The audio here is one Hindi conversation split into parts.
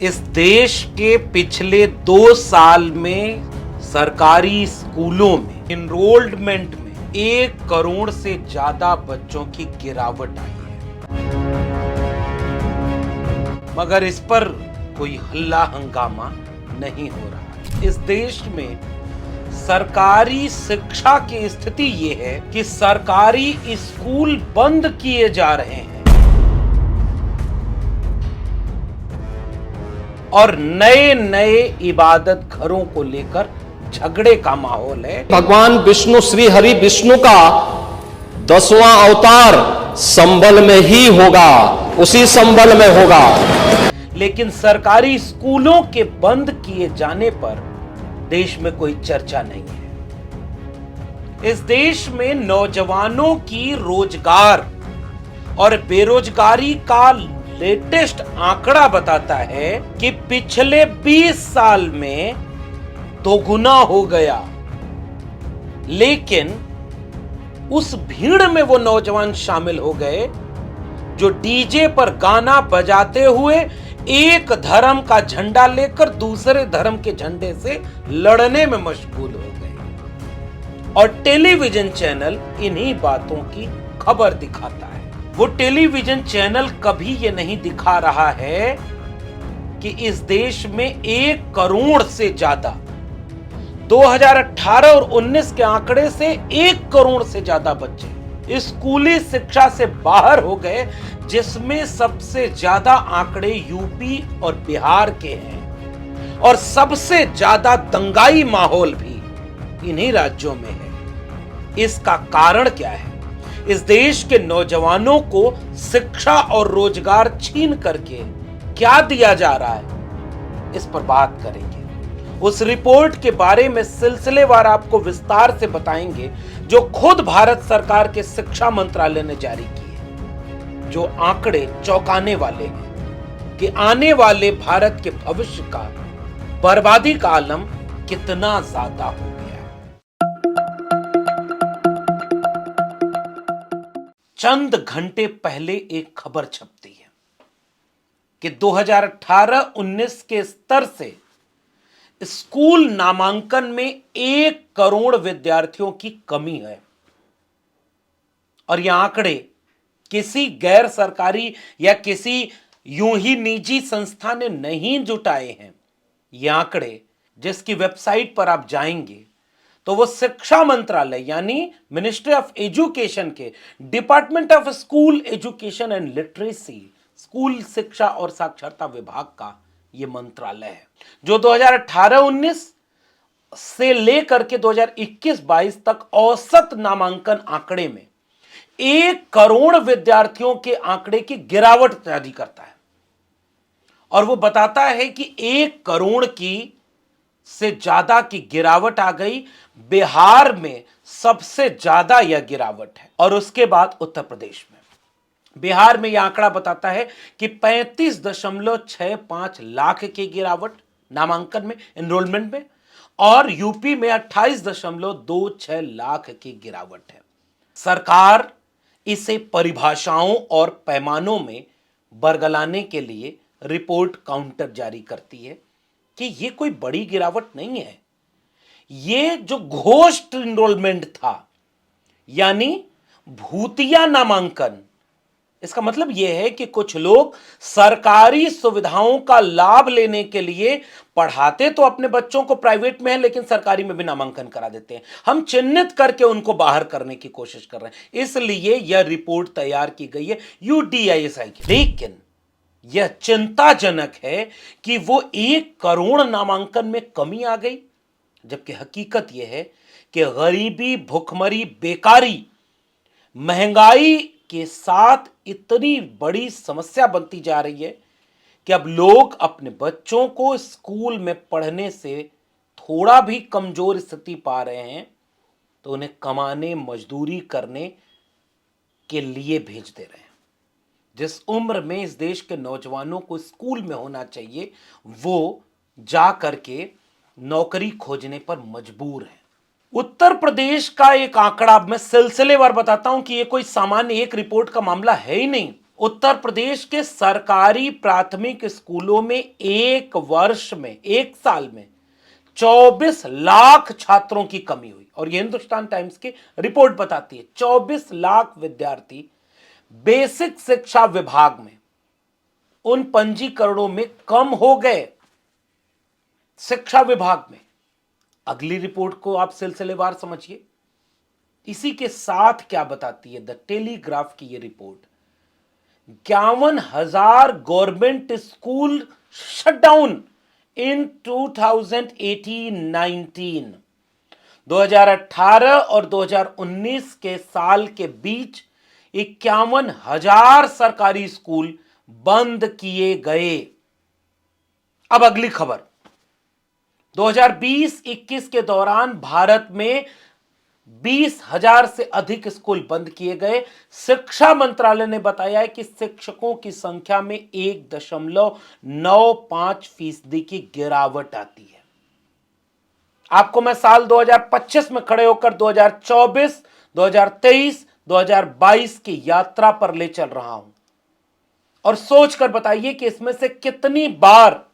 इस देश के पिछले 2 साल में सरकारी स्कूलों में इनरोलमेंट में 1 करोड़ से ज्यादा बच्चों की गिरावट आई है, मगर इस पर कोई हल्ला हंगामा नहीं हो रहा है। इस देश में सरकारी शिक्षा की स्थिति ये है कि सरकारी स्कूल बंद किए जा रहे हैं और नए नए इबादत घरों को लेकर झगड़े का माहौल है। भगवान विष्णु श्री हरि विष्णु का 10वां अवतार संबल में ही होगा, उसी संबल में होगा। लेकिन सरकारी स्कूलों के बंद किए जाने पर देश में कोई चर्चा नहीं है। इस देश में नौजवानों की रोजगार और बेरोजगारी का लेटेस्ट आंकड़ा बताता है कि पिछले 20 साल में दोगुना हो गया, लेकिन उस भीड़ में वो नौजवान शामिल हो गए जो डीजे पर गाना बजाते हुए एक धर्म का झंडा लेकर दूसरे धर्म के झंडे से लड़ने में मशगूल हो गए। और टेलीविजन चैनल इन्हीं बातों की खबर दिखाता है। वो टेलीविजन चैनल कभी ये नहीं दिखा रहा है कि इस देश में 1 करोड़ से ज्यादा 2018 और 19 के आंकड़े से 1 करोड़ से ज्यादा बच्चे स्कूली शिक्षा से बाहर हो गए, जिसमें सबसे ज्यादा आंकड़े यूपी और बिहार के हैं और सबसे ज्यादा दंगाई माहौल भी इन्हीं राज्यों में है। इसका कारण क्या है? इस देश के नौजवानों को शिक्षा और रोजगार छीन करके क्या दिया जा रहा है, इस पर बात करेंगे। उस रिपोर्ट के बारे में सिलसिलेवार आपको विस्तार से बताएंगे जो खुद भारत सरकार के शिक्षा मंत्रालय ने जारी की है, जो आंकड़े चौंकाने वाले हैं कि आने वाले भारत के भविष्य का बर्बादी का आलम कितना ज्यादा हो गया है। चंद घंटे पहले एक खबर छपती है कि 2018-19 के स्तर से स्कूल नामांकन में 1 करोड़ विद्यार्थियों की कमी है। और ये आंकड़े किसी गैर सरकारी या किसी यूं ही निजी संस्था ने नहीं जुटाए हैं। ये आंकड़े जिसकी वेबसाइट पर आप जाएंगे तो वो शिक्षा मंत्रालय यानी मिनिस्ट्री ऑफ एजुकेशन के department of school education and literacy, school शिक्षा और साक्षरता विभाग का ये मंत्रालय है, जो 2018-19 से लेकर के 2021-22 तक औसत नामांकन आंकड़े में 1 करोड़ विद्यार्थियों के आंकड़े की गिरावट जारी करता है। और वो बताता है कि 1 करोड़ की से ज्यादा की गिरावट आ गई। बिहार में सबसे ज्यादा यह गिरावट है और उसके बाद उत्तर प्रदेश में। बिहार में यह आंकड़ा बताता है कि 35.65 लाख की गिरावट नामांकन में, एनरोलमेंट में, और यूपी में 28.26 लाख की गिरावट है। सरकार इसे परिभाषाओं और पैमानों में बरगलाने के लिए रिपोर्ट काउंटर जारी करती है कि यह कोई बड़ी गिरावट नहीं है। ये जो घोस्ट इनरोलमेंट था यानी भूतिया नामांकन, इसका मतलब यह है कि कुछ लोग सरकारी सुविधाओं का लाभ लेने के लिए पढ़ाते तो अपने बच्चों को प्राइवेट में है, लेकिन सरकारी में भी नामांकन करा देते हैं। हम चिन्हित करके उनको बाहर करने की कोशिश कर रहे हैं, इसलिए यह रिपोर्ट तैयार की गई है UDISI की। लेकिन यह चिंताजनक है कि वो 1 करोड़ नामांकन में कमी आ गई, जबकि हकीकत यह है कि गरीबी, भुखमरी, बेकारी, महंगाई के साथ इतनी बड़ी समस्या बनती जा रही है कि अब लोग अपने बच्चों को स्कूल में पढ़ने से थोड़ा भी कमजोर स्थिति पा रहे हैं तो उन्हें कमाने, मजदूरी करने के लिए भेज दे रहे हैं। जिस उम्र में इस देश के नौजवानों को स्कूल में होना चाहिए, वो जा करके नौकरी खोजने पर मजबूर है। उत्तर प्रदेश का एक आंकड़ा मैं सिलसिलेवार बताता हूं कि यह कोई सामान्य एक रिपोर्ट का मामला है ही नहीं। उत्तर प्रदेश के सरकारी प्राथमिक स्कूलों में एक वर्ष में, एक साल में 24 लाख छात्रों की कमी हुई। और ये हिंदुस्तान टाइम्स की रिपोर्ट बताती है 24 लाख विद्यार्थी बेसिक शिक्षा विभाग में उन पंजीकरणों में कम हो गए। शिक्षा विभाग में अगली रिपोर्ट को आप सिलसिलेवार समझिए। इसी के साथ क्या बताती है द टेलीग्राफ की ये रिपोर्ट, 51,000 गवर्नमेंट स्कूल शटडाउन इन 2018-19। 2018 और 2019 के साल के बीच 51,000 सरकारी स्कूल बंद किए गए। अब अगली खबर, 2020-21 के दौरान भारत में 20,000 से अधिक स्कूल बंद किए गए। शिक्षा मंत्रालय ने बताया है कि शिक्षकों की संख्या में 1.95% की गिरावट आती है। आपको मैं साल 2025 में खड़े होकर 2024, 2023, 2022 की यात्रा पर ले चल रहा हूं और सोचकर बताइए कि इसमें से कितनी बार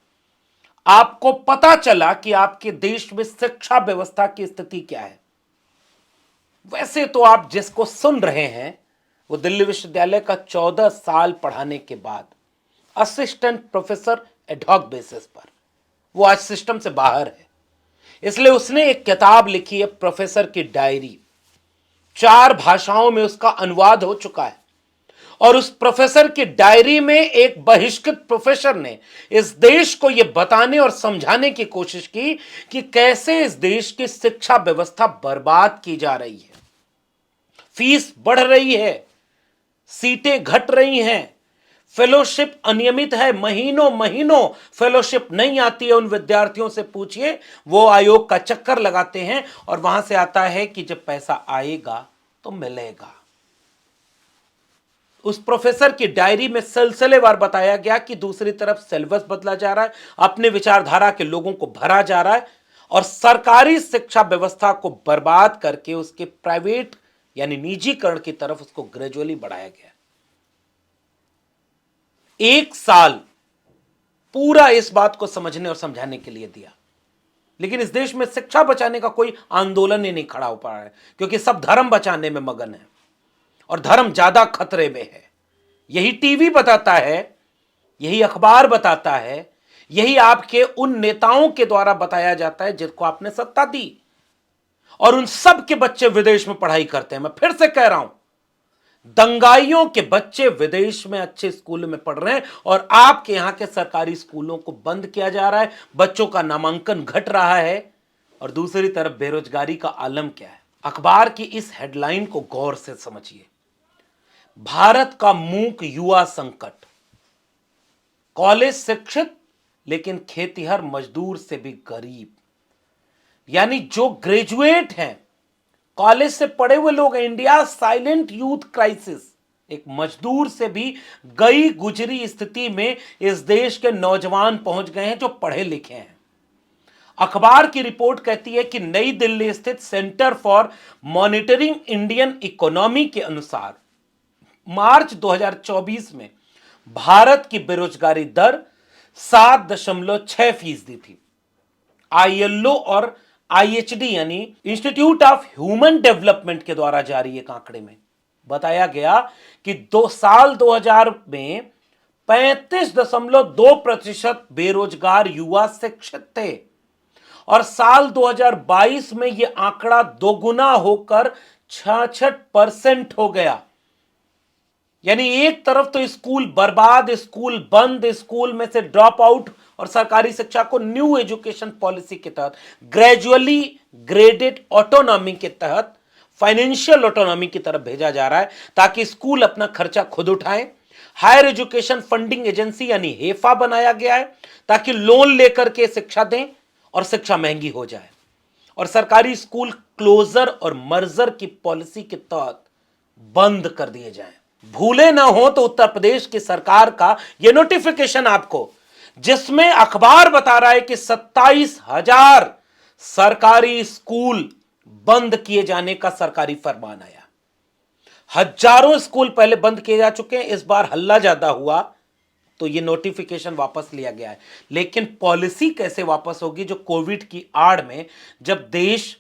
आपको पता चला कि आपके देश में शिक्षा व्यवस्था की स्थिति क्या है। वैसे तो आप जिसको सुन रहे हैं वो दिल्ली विश्वविद्यालय का 14 साल पढ़ाने के बाद असिस्टेंट प्रोफेसर एडहॉक बेसिस पर, वो आज सिस्टम से बाहर है। इसलिए उसने एक किताब लिखी है, प्रोफेसर की डायरी। 4 भाषाओं में उसका अनुवाद हो चुका है और उस प्रोफेसर की डायरी में एक बहिष्कृत प्रोफेसर ने इस देश को यह बताने और समझाने की कोशिश की कि कैसे इस देश की शिक्षा व्यवस्था बर्बाद की जा रही है। फीस बढ़ रही है, सीटें घट रही हैं, फेलोशिप अनियमित है, महीनों महीनों फेलोशिप नहीं आती है। उन विद्यार्थियों से पूछिए, वो आयोग का चक्कर लगाते हैं और वहां से आता है कि जब पैसा आएगा तो मिलेगा। उस प्रोफेसर की डायरी में सिलसिलेवार बताया गया कि दूसरी तरफ सिलेबस बदला जा रहा है, अपने विचारधारा के लोगों को भरा जा रहा है और सरकारी शिक्षा व्यवस्था को बर्बाद करके उसके प्राइवेट यानी निजीकरण की तरफ उसको ग्रेजुअली बढ़ाया गया। 1 साल पूरा इस बात को समझने और समझाने के लिए दिया, लेकिन इस देश में शिक्षा बचाने का कोई आंदोलन ही नहीं खड़ा हो पा रहा है, क्योंकि सब धर्म बचाने में मगन है और धर्म ज्यादा खतरे में है। यही टीवी बताता है, यही अखबार बताता है, यही आपके उन नेताओं के द्वारा बताया जाता है जिनको आपने सत्ता दी, और उन सब के बच्चे विदेश में पढ़ाई करते हैं। मैं फिर से कह रहा हूं, दंगाइयों के बच्चे विदेश में अच्छे स्कूलों में पढ़ रहे हैं और आपके यहां के सरकारी स्कूलों को बंद किया जा रहा है, बच्चों का नामांकन घट रहा है और दूसरी तरफ बेरोजगारी का आलम क्या है। अखबार की इस हेडलाइन को गौर से समझिए, भारत का मूक युवा संकट, कॉलेज शिक्षित लेकिन खेतीहर मजदूर से भी गरीब, यानी जो ग्रेजुएट हैं, कॉलेज से पढ़े हुए लोग, इंडिया साइलेंट यूथ क्राइसिस, एक मजदूर से भी गई गुजरी स्थिति में इस देश के नौजवान पहुंच गए हैं जो पढ़े लिखे हैं। अखबार की रिपोर्ट कहती है कि नई दिल्ली स्थित centre for monitoring Indian economy के अनुसार मार्च 2024 में भारत की बेरोजगारी दर 7.6% थी। आईएलओ और आईएचडी यानी इंस्टीट्यूट ऑफ ह्यूमन डेवलपमेंट के द्वारा जारी एक आंकड़े में बताया गया कि 2000 में 35.2% बेरोजगार युवा शिक्षित थे और साल 2022 में यह आंकड़ा दोगुना होकर 66% हो गया। यानी एक तरफ तो स्कूल बर्बाद, स्कूल बंद, स्कूल में से ड्रॉप आउट और सरकारी शिक्षा को न्यू एजुकेशन पॉलिसी के तहत ग्रेजुअली ग्रेडेड ऑटोनॉमी के तहत फाइनेंशियल ऑटोनॉमी की तरफ भेजा जा रहा है ताकि स्कूल अपना खर्चा खुद उठाएं। हायर एजुकेशन फंडिंग एजेंसी यानी हेफा बनाया गया है ताकि लोन लेकर के शिक्षा दें और शिक्षा महंगी हो जाए, और सरकारी स्कूल क्लोजर और मर्जर की पॉलिसी के तहत बंद कर दिए जाएं। भूले ना हो तो उत्तर प्रदेश की सरकार का यह नोटिफिकेशन आपको, जिसमें अखबार बता रहा है कि 27,000 सरकारी स्कूल बंद किए जाने का सरकारी फरमान आया। हजारों स्कूल पहले बंद किए जा चुके हैं, इस बार हल्ला ज्यादा हुआ तो ये नोटिफिकेशन वापस लिया गया है। लेकिन पॉलिसी कैसे वापस होगी, जो कोविड की आड़ में जब देश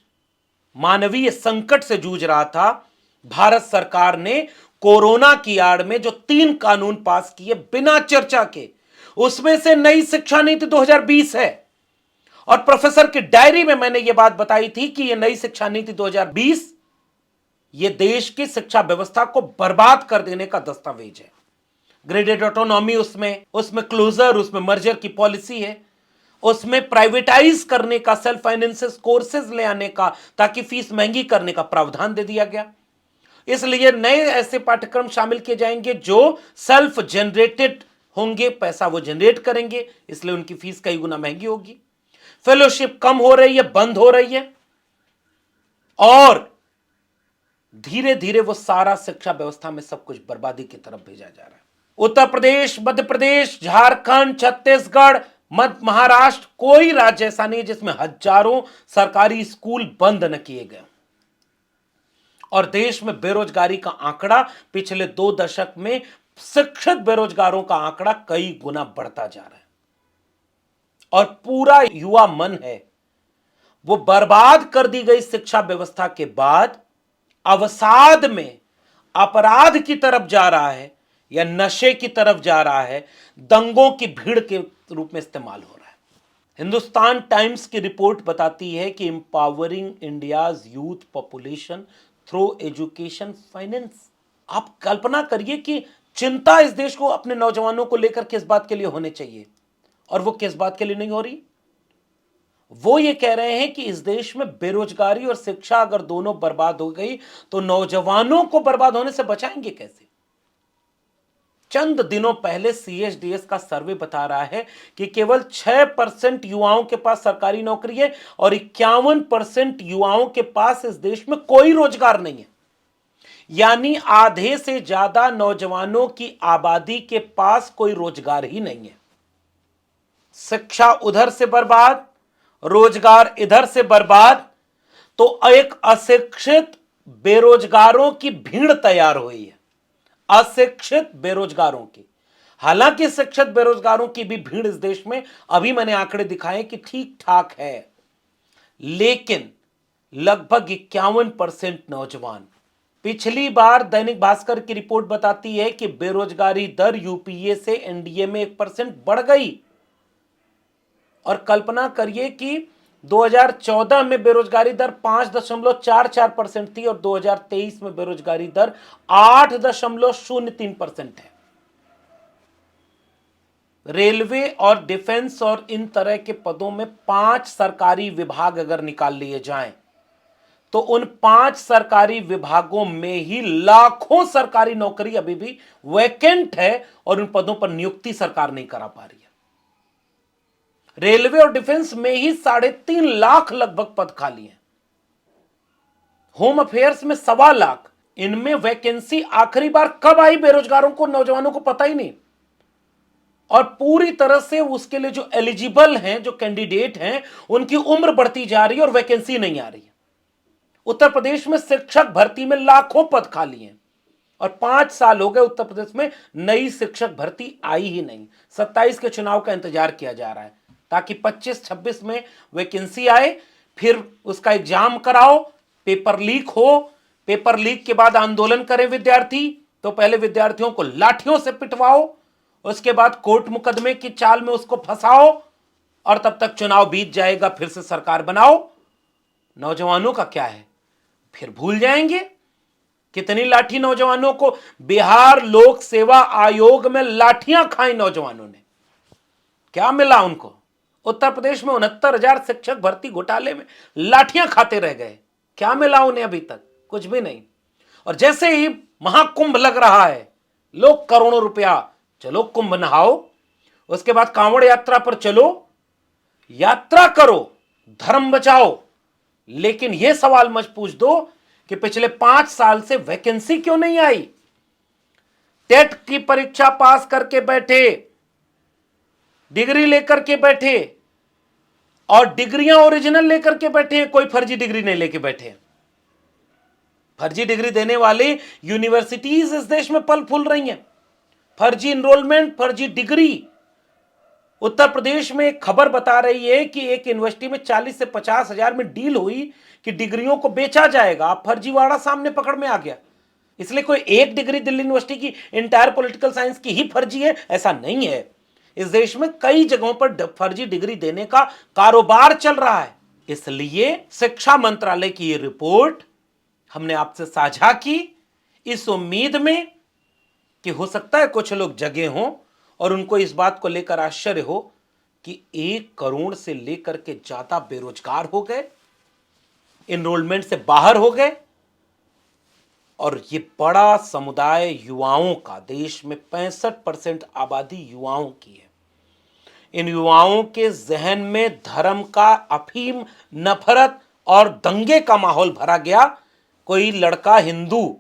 मानवीय संकट से जूझ रहा था, भारत सरकार ने कोरोना की आड़ में जो 3 कानून पास किए बिना चर्चा के, उसमें से नई शिक्षा नीति 2020 है। और प्रोफेसर की डायरी में मैंने यह बात बताई थी कि यह नई शिक्षा नीति 2020 ये देश की शिक्षा व्यवस्था को बर्बाद कर देने का दस्तावेज है। ग्रेडेड ऑटोनॉमी उसमें क्लोजर, उसमें मर्जर की पॉलिसी है, उसमें प्राइवेटाइज करने का, सेल्फ फाइनेंसेस कोर्सेज ले आने का, ताकि फीस महंगी करने का प्रावधान दे दिया गया। इसलिए नए ऐसे पाठ्यक्रम शामिल किए जाएंगे जो सेल्फ जनरेटेड होंगे, पैसा वो जनरेट करेंगे, इसलिए उनकी फीस कई गुना महंगी होगी। फेलोशिप कम हो रही है, बंद हो रही है, और धीरे धीरे वो सारा शिक्षा व्यवस्था में सब कुछ बर्बादी की तरफ भेजा जा रहा है। उत्तर प्रदेश, मध्य प्रदेश, झारखंड, छत्तीसगढ़, महाराष्ट्र, कोई राज्य ऐसा नहीं है जिसमें हजारों सरकारी स्कूल बंद न किए गए। और देश में बेरोजगारी का आंकड़ा पिछले 2 दशक में शिक्षित बेरोजगारों का आंकड़ा कई गुना बढ़ता जा रहा है। और पूरा युवा मन है वो बर्बाद कर दी गई शिक्षा व्यवस्था के बाद अवसाद में अपराध की तरफ जा रहा है या नशे की तरफ जा रहा है, दंगों की भीड़ के रूप में इस्तेमाल हो रहा है। हिंदुस्तान टाइम्स की रिपोर्ट बताती है कि empowering India's youth population through education finance. आप कल्पना करिए कि चिंता इस देश को अपने नौजवानों को लेकर किस बात के लिए होने चाहिए, और वो किस बात के लिए नहीं हो रही। वो ये कह रहे हैं कि इस देश में बेरोजगारी और शिक्षा अगर दोनों बर्बाद हो गई तो नौजवानों को बर्बाद होने से बचाएंगे कैसे। चंद दिनों पहले CSDS का सर्वे बता रहा है कि केवल 6% युवाओं के पास सरकारी नौकरी है और 51% युवाओं के पास इस देश में कोई रोजगार नहीं है। यानी आधे से ज्यादा नौजवानों की आबादी के पास कोई रोजगार ही नहीं है। शिक्षा उधर से बर्बाद, रोजगार इधर से बर्बाद, तो एक अशिक्षित बेरोजगारों की भीड़ तैयार हुई है, अशिक्षित बेरोजगारों की। हालांकि शिक्षित बेरोजगारों की भी भीड़ इस देश में, अभी मैंने आंकड़े दिखाए कि ठीक ठाक है, लेकिन लगभग 51% नौजवान। पिछली बार दैनिक भास्कर की रिपोर्ट बताती है कि बेरोजगारी दर UPA से NDA में 1% बढ़ गई। और कल्पना करिए कि 2014 में बेरोजगारी दर 5.44% थी और 2023 में बेरोजगारी दर 8.03% है। रेलवे और डिफेंस और इन तरह के पदों में 5 सरकारी विभाग अगर निकाल लिए जाएं तो उन 5 सरकारी विभागों में ही लाखों सरकारी नौकरी अभी भी वैकेंट है और उन पदों पर नियुक्ति सरकार नहीं करा पा रही है। रेलवे और डिफेंस में ही 3.5 लाख लगभग पद खाली हैं। होम अफेयर्स में 1.25 लाख। इनमें वैकेंसी आखिरी बार कब आई बेरोजगारों को, नौजवानों को पता ही नहीं। और पूरी तरह से उसके लिए जो एलिजिबल हैं, जो कैंडिडेट हैं, उनकी उम्र बढ़ती जा रही है और वैकेंसी नहीं आ रही है। उत्तर प्रदेश में शिक्षक भर्ती में लाखों पद खाली हैं और 5 साल हो गए उत्तर प्रदेश में नई शिक्षक भर्ती आई ही नहीं। 27 के चुनाव का इंतजार किया जा रहा है ताकि 25-26 में वैकेंसी आए, फिर उसका एग्जाम कराओ, पेपर लीक हो, पेपर लीक के बाद आंदोलन करें विद्यार्थी, तो पहले विद्यार्थियों को लाठियों से पिटवाओ, उसके बाद कोर्ट मुकदमे की चाल में उसको फंसाओ और तब तक चुनाव बीत जाएगा, फिर से सरकार बनाओ। नौजवानों का क्या है, फिर भूल जाएंगे। कितनी लाठी नौजवानों को बिहार लोक सेवा आयोग में लाठियां खाई नौजवानों ने, क्या मिला उनको। उत्तर प्रदेश में 69,000 शिक्षक भर्ती घोटाले में लाठियां खाते रह गए, क्या मिला उन्हें अभी तक, कुछ भी नहीं। और जैसे ही महाकुंभ लग रहा है, लोग करोड़ों रुपया, चलो कुंभ नहाओ, उसके बाद कांवड़ यात्रा पर चलो, यात्रा करो, धर्म बचाओ, लेकिन यह सवाल मत पूछ दो कि पिछले 5 साल से वैकेंसी क्यों नहीं आई। टेट की परीक्षा पास करके बैठे, डिग्री लेकर के बैठे, और डिग्रियां ओरिजिनल लेकर के बैठे हैं, कोई फर्जी डिग्री नहीं लेके बैठे हैं। फर्जी डिग्री देने वाले यूनिवर्सिटीज इस देश में पल फूल रही हैं। फर्जी इनरोलमेंट, फर्जी डिग्री। उत्तर प्रदेश में एक खबर बता रही है कि एक यूनिवर्सिटी में 40 से 50 हजार में डील हुई कि डिग्रियों को बेचा जाएगा। अब फर्जीवाड़ा सामने पकड़ में आ गया। इसलिए कोई एक डिग्री दिल्ली यूनिवर्सिटी की इंटायर पॉलिटिकल साइंस की ही फर्जी है, ऐसा नहीं है। इस देश में कई जगहों पर फर्जी डिग्री देने का कारोबार चल रहा है। इसलिए शिक्षा मंत्रालय की यह रिपोर्ट हमने आपसे साझा की, इस उम्मीद में कि हो सकता है कुछ लोग जगे हों और उनको इस बात को लेकर आश्चर्य हो कि 1 करोड़ से लेकर के ज्यादा बेरोजगार हो गए, एनरोलमेंट से बाहर हो गए। और ये बड़ा समुदाय युवाओं का, देश में 65% आबादी युवाओं की है। इन युवाओं के जहन में धर्म का अफीम, नफरत और दंगे का माहौल भरा गया। कोई लड़का हिंदू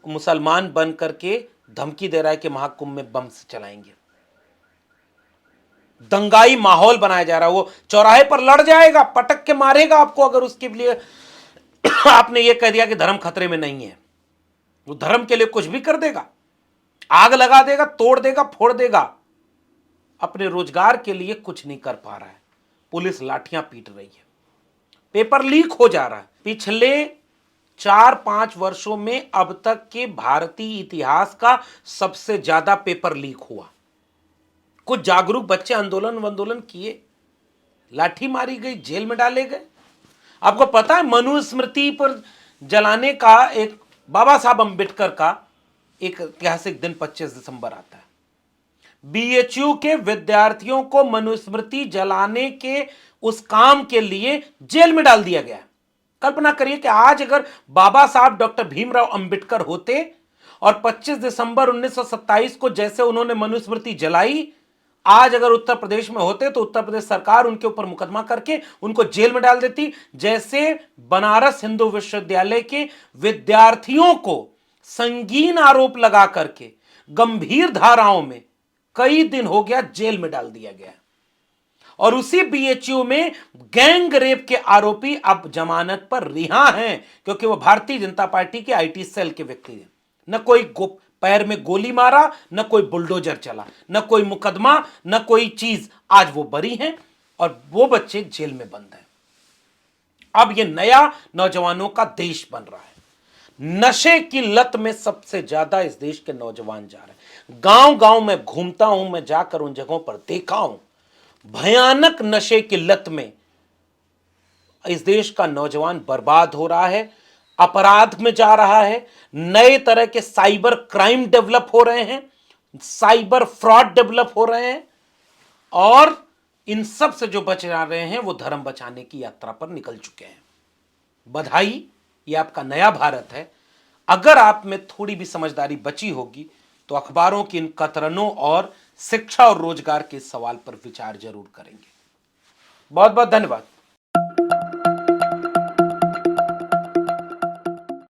मुसलमान बन करके धमकी दे रहा है कि महाकुंभ में बम से चलाएंगे। दंगाई माहौल बनाया जा रहा है। वो चौराहे पर लड़ जाएगा, पटक के मारेगा आपको अगर उसके लिए आपने ये कह दिया कि धर्म खतरे में नहीं है। वो धर्म के लिए कुछ भी कर देगा, आग लगा देगा, तोड़ देगा, फोड़ देगा। अपने रोजगार के लिए कुछ नहीं कर पा रहा है। पुलिस लाठियां पीट रही है, पेपर लीक हो जा रहा है। पिछले 4-5 वर्षों में अब तक के भारतीय इतिहास का सबसे ज्यादा पेपर लीक हुआ। कुछ जागरूक बच्चे आंदोलन किए, लाठी मारी गई, जेल में डाले गए। आपको पता है मनुस्मृति पर जलाने का एक बाबा साहब अंबेडकर का एक ऐतिहासिक दिन 25 दिसंबर आता है। बीएचयू के विद्यार्थियों को मनुस्मृति जलाने के उस काम के लिए जेल में डाल दिया गया। कल्पना करिए कि आज अगर बाबा साहब डॉक्टर भीमराव अंबेडकर होते और 25 दिसंबर 1927 को जैसे उन्होंने मनुस्मृति जलाई, आज अगर उत्तर प्रदेश में होते तो उत्तर प्रदेश सरकार उनके ऊपर मुकदमा करके उनको जेल में डाल देती। जैसे बनारस हिंदू विश्वविद्यालय के विद्यार्थियों को संगीन आरोप लगा करके गंभीर धाराओं में कई दिन हो गया जेल में डाल दिया गया। और उसी बीएचयू में गैंग रेप के आरोपी अब जमानत पर रिहा हैं, क्योंकि वो भारतीय जनता पार्टी के आईटी सेल के व्यक्ति हैं। न कोई पैर में गोली मारा, न कोई बुलडोजर चला, न कोई मुकदमा, न कोई चीज। आज वो बरी हैं और वो बच्चे जेल में बंद हैं। अब ये नया नौजवानों का देश बन रहा है। नशे की लत में सबसे ज्यादा इस देश के नौजवान जा रहे हैं। गांव गांव में घूमता हूं, मैं जाकर उन जगहों पर देखा हूं, भयानक नशे की लत में इस देश का नौजवान बर्बाद हो रहा है, अपराध में जा रहा है। नए तरह के साइबर क्राइम डेवलप हो रहे हैं, साइबर फ्रॉड डेवलप हो रहे हैं। और इन सब से जो बच रहे हैं वो धर्म बचाने की यात्रा पर निकल चुके हैं। बधाई, ये आपका नया भारत है। अगर आप में थोड़ी भी समझदारी बची होगी तो अखबारों की इन कतरनों और शिक्षा और रोजगार के सवाल पर विचार जरूर करेंगे। बहुत बहुत धन्यवाद।